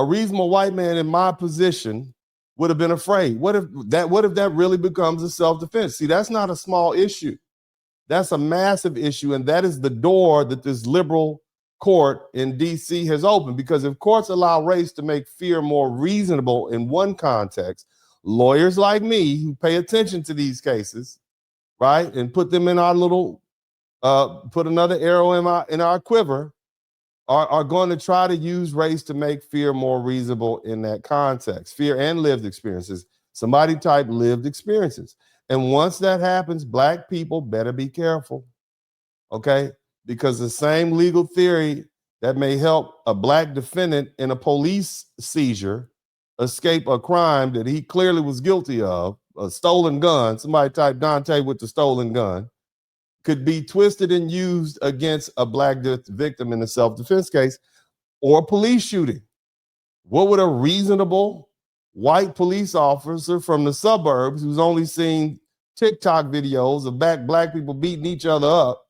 A reasonable white man in my position would have been afraid. What if that really becomes a self-defense? See, that's not a small issue. That's a massive issue, and that is the door that this liberal court in D.C. has opened. Because if courts allow race to make fear more reasonable in one context, lawyers like me who pay attention to these cases, right, and put them in our little, put another arrow in our quiver, are going to try to use race to make fear more reasonable in that context. Fear and lived experiences. Somebody type lived experiences. And once that happens, black people better be careful, okay? Because the same legal theory that may help a black defendant in a police seizure escape a crime that he clearly was guilty of, a stolen gun, somebody type Dante with the stolen gun, could be twisted and used against a black victim in a self-defense case or police shooting. What would a reasonable white police officer from the suburbs who's only seen TikTok videos of black people beating each other up,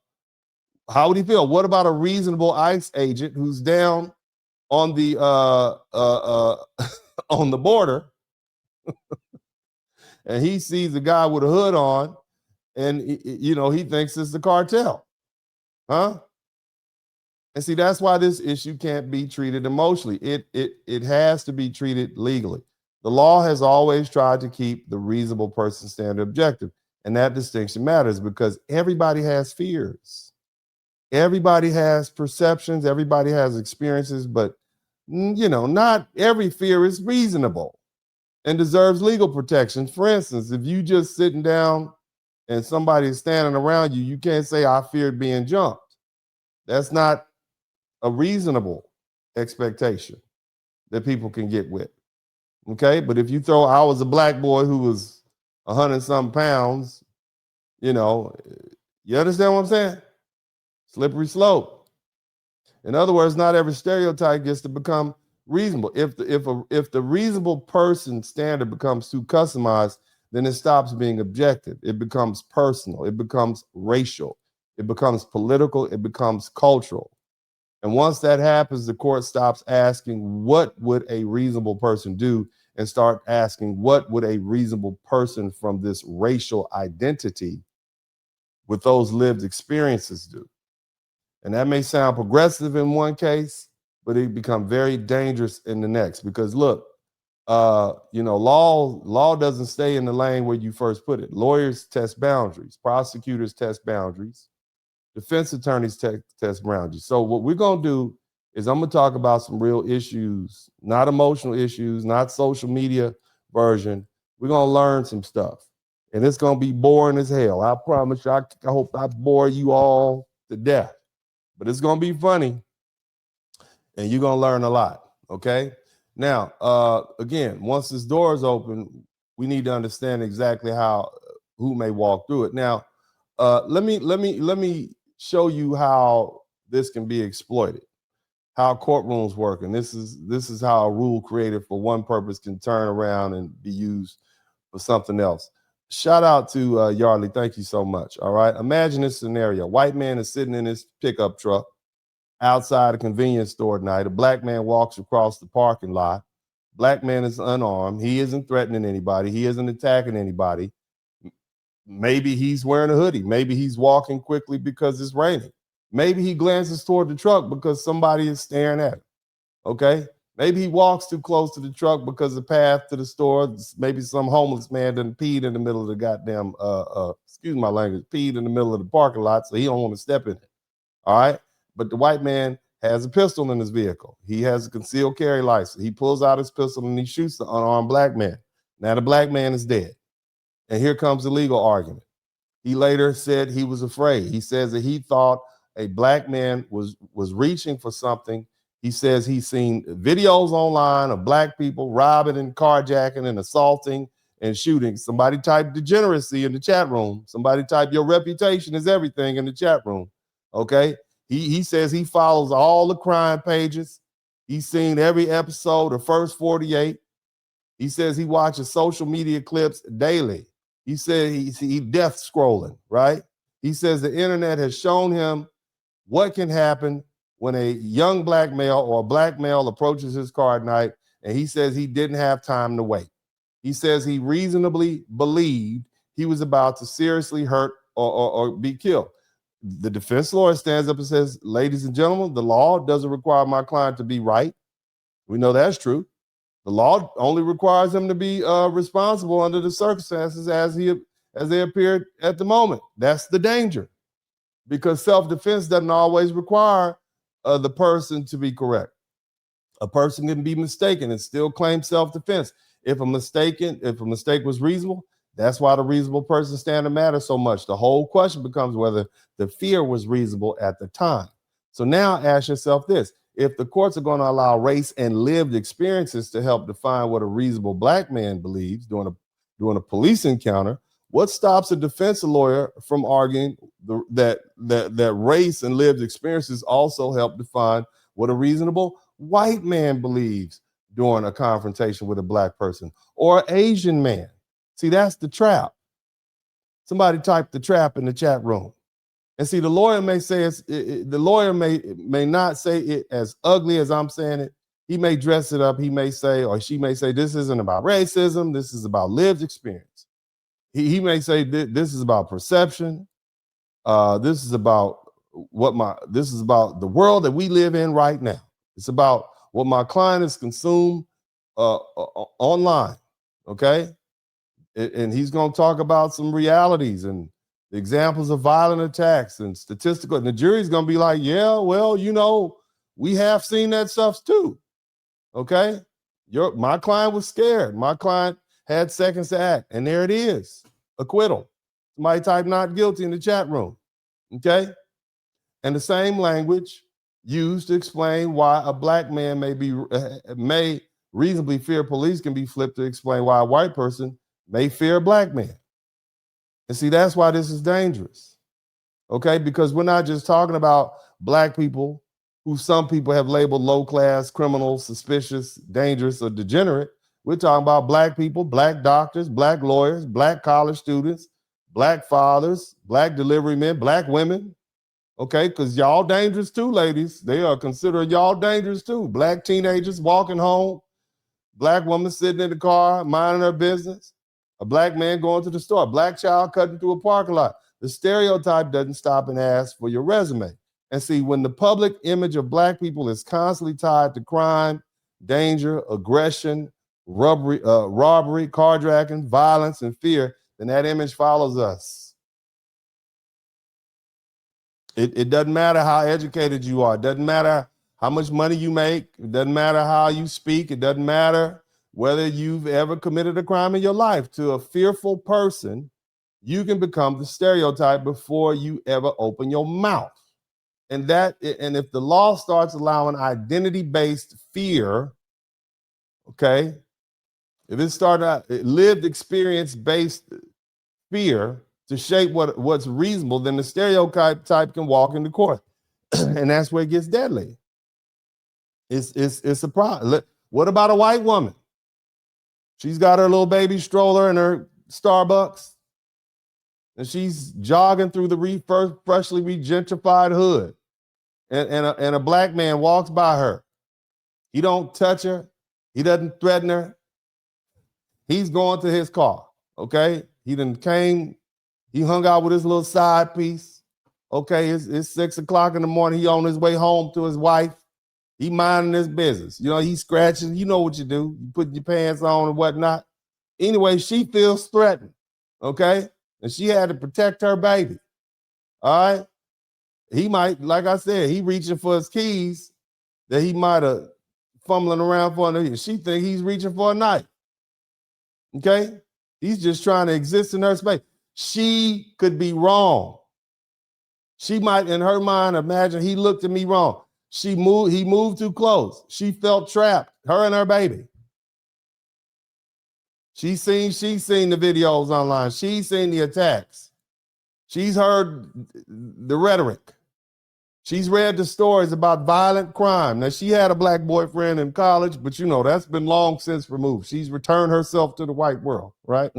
how would he feel? What about a reasonable ICE agent who's down on the on the border and he sees a guy with a hood on and he thinks it's the cartel, huh? And see, that's why this issue can't be treated emotionally. It has to be treated legally. The law has always tried to keep the reasonable person standard objective, and that distinction matters because everybody has fears. Everybody has perceptions, everybody has experiences, but not every fear is reasonable and deserves legal protection. For instance, if you just sitting down and somebody is standing around you, you can't say, I feared being jumped. That's not a reasonable expectation that people can get with. Okay, but if you throw, I was a black boy who was 100-something pounds, you understand what I'm saying? Slippery slope. In other words, not every stereotype gets to become reasonable. If the reasonable person standard becomes too customized, then it stops being objective. It becomes personal. It becomes racial. It becomes political. It becomes cultural. And once that happens, the court stops asking, what would a reasonable person do? And start asking, what would a reasonable person from this racial identity with those lived experiences do? And that may sound progressive in one case, but it become very dangerous in the next. Because look, law doesn't stay in the lane where you first put it. Lawyers test boundaries. Prosecutors test boundaries. Defense attorneys test boundaries. So what we're going to do is I'm going to talk about some real issues, not emotional issues, not social media version. We're going to learn some stuff. And it's going to be boring as hell. I promise you, I hope I bore you all to death. But it's going to be funny. And you're going to learn a lot, okay? Now, again, once this door is open, we need to understand exactly who may walk through it. Now, let me show you how this can be exploited, how courtrooms work, and this is how a rule created for one purpose can turn around and be used for something else. Shout out to Yardley. Thank you so much. All right. Imagine this scenario. White man is sitting in his pickup truck outside a convenience store at night. A black man walks across the parking lot. Black man is unarmed. He isn't threatening anybody. He isn't attacking anybody. Maybe he's wearing a hoodie. Maybe he's walking quickly because it's raining. Maybe he glances toward the truck because somebody is staring at him. Okay. Maybe he walks too close to the truck because the path to the store, maybe some homeless man done peed in the middle of the goddamn, excuse my language, peed in the middle of the parking lot, so he don't want to step in it. All right. But the white man has a pistol in his vehicle. He has a concealed carry license. He pulls out his pistol and he shoots the unarmed black man. Now the black man is dead. And here comes the legal argument. He later said he was afraid. He says that he thought a black man was reaching for something. He says he's seen videos online of black people robbing and carjacking and assaulting and shooting. Somebody type degeneracy in the chat room. Somebody type your reputation is everything in the chat room. Okay. He says he follows all the crime pages. He's seen every episode, the first 48. He says he watches social media clips daily. He said he death scrolling, right? He says the internet has shown him what can happen when a young black male or a black male approaches his car at night and he says he didn't have time to wait. He says he reasonably believed he was about to seriously hurt or be killed. The defense lawyer stands up and says, ladies and gentlemen, the law doesn't require my client to be right. We know that's true. The law only requires him to be responsible under the circumstances as they appeared at the moment. That's the danger, because self-defense doesn't always require the person to be correct. A person can be mistaken and still claim self-defense. If a mistake was reasonable, that's why the reasonable person standard matters so much. The whole question becomes whether the fear was reasonable at the time. So now ask yourself this: if the courts are going to allow race and lived experiences to help define what a reasonable black man believes during a police encounter, what stops a defense lawyer from arguing that race and lived experiences also help define what a reasonable white man believes during a confrontation with a black person or an Asian man? See, that's the trap. Somebody typed the trap in the chat room. And see, the lawyer may say the lawyer may not say it as ugly as I'm saying it. He may dress it up. He may say, or she may say, this isn't about racism. This is about lived experience. He may say this is about perception. This is about the world that we live in right now. It's about what my client has consumed online. Okay. And he's going to talk about some realities and examples of violent attacks and statistical. And the jury's going to be like, yeah, well, we have seen that stuff too. Okay. My client was scared. My client had seconds to act. And there it is. Acquittal. Somebody type not guilty in the chat room. Okay. And the same language used to explain why a black man may reasonably fear police can be flipped to explain why a white person may fear a black man. And see, that's why this is dangerous. Okay, because we're not just talking about black people who some people have labeled low-class, criminals, suspicious, dangerous, or degenerate. We're talking about black people, black doctors, black lawyers, black college students, black fathers, black delivery men, black women. Okay, because y'all dangerous too, ladies. They are considering y'all dangerous too. Black teenagers walking home, black woman sitting in the car, minding her business. A black man going to the store, a black child cutting through a parking lot. The stereotype doesn't stop and ask for your resume. And see, when the public image of black people is constantly tied to crime, danger, aggression, robbery, carjacking, violence, and fear, then that image follows us. It doesn't matter how educated you are. It doesn't matter how much money you make. It doesn't matter how you speak. It doesn't matter whether you've ever committed a crime in your life. To a fearful person, you can become the stereotype before you ever open your mouth. And if the law starts allowing identity-based fear, okay, if it started lived experience-based fear to shape what's reasonable, then the stereotype can walk into court. And that's where it gets deadly. It's a problem. What about a white woman? She's got her little baby stroller and her Starbucks, and she's jogging through the freshly regentrified hood, and a black man walks by her. He don't touch her. He doesn't threaten her. He's going to his car, okay? He hung out with his little side piece, okay? It's 6 o'clock in the morning. He on his way home to his wife. He minding his business. He's scratching. You know what you do. You put your pants on and whatnot. Anyway, she feels threatened, okay? And she had to protect her baby, all right? He might, like I said, he reaching for his keys that he might have fumbling around for. She think he's reaching for a knife, okay? He's just trying to exist in her space. She could be wrong. She might, in her mind, imagine he looked at me wrong. He moved too close. She felt trapped, her and her baby. She's seen the videos online. She's seen the attacks. She's heard the rhetoric. She's read the stories about violent crime. Now, she had a black boyfriend in college, but that's been long since removed. She's returned herself to the white world, right?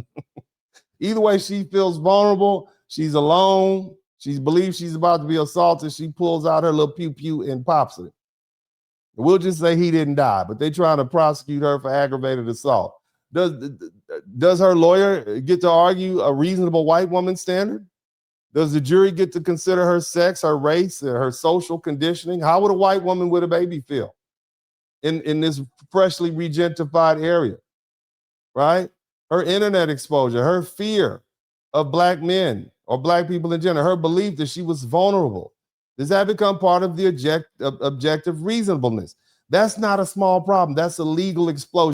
Either way, she feels vulnerable. She's alone. She believes she's about to be assaulted. She pulls out her little pew-pew and pops it. We'll just say he didn't die, but they trying to prosecute her for aggravated assault. Does her lawyer get to argue a reasonable white woman standard? Does the jury get to consider her sex, her race, her social conditioning? How would a white woman with a baby feel in this freshly regentified area, right? Her internet exposure, her fear of black men or black people in general, her belief that she was vulnerable. Does that become part of the objective reasonableness? That's not a small problem. That's a legal explosion.